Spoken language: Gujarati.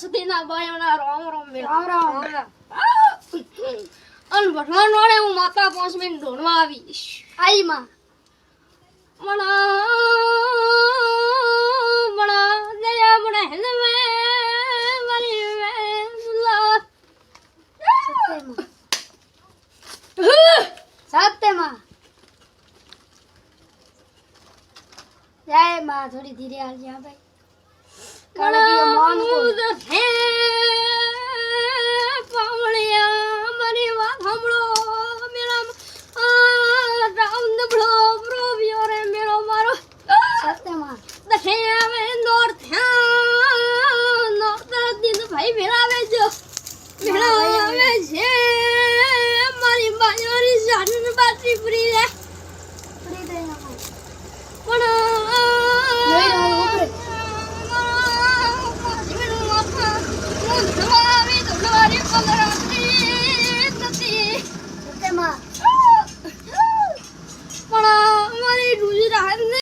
સતીના બાયોના રામ રામ રામ રામ. અન ભગવાન વાળે હું માતા 5 મિનિટ ઢોળવા આવી આઈ માં મણા દયા મણા હેલે મે વાલી મે લા સત્યમાં જય માં થોડી ધીરે હાલજે હા ભાઈ કારણ કે મોન કો પાવળિયા મારી વાત સાંભળો મેરા રામ દબળો પ્રોવ્યો રે મેરો મારો સત્યમાં દખે આવે નોર્થ દિન ભાઈ મેળાવે જો મેળાવે છે મારી બાજોરી જાન બાટી પૂરી રે ફરી દે ના પણ લઈ રહ્યો ઉપરે સત્યમાં પણ મારી ડૂજી રાહત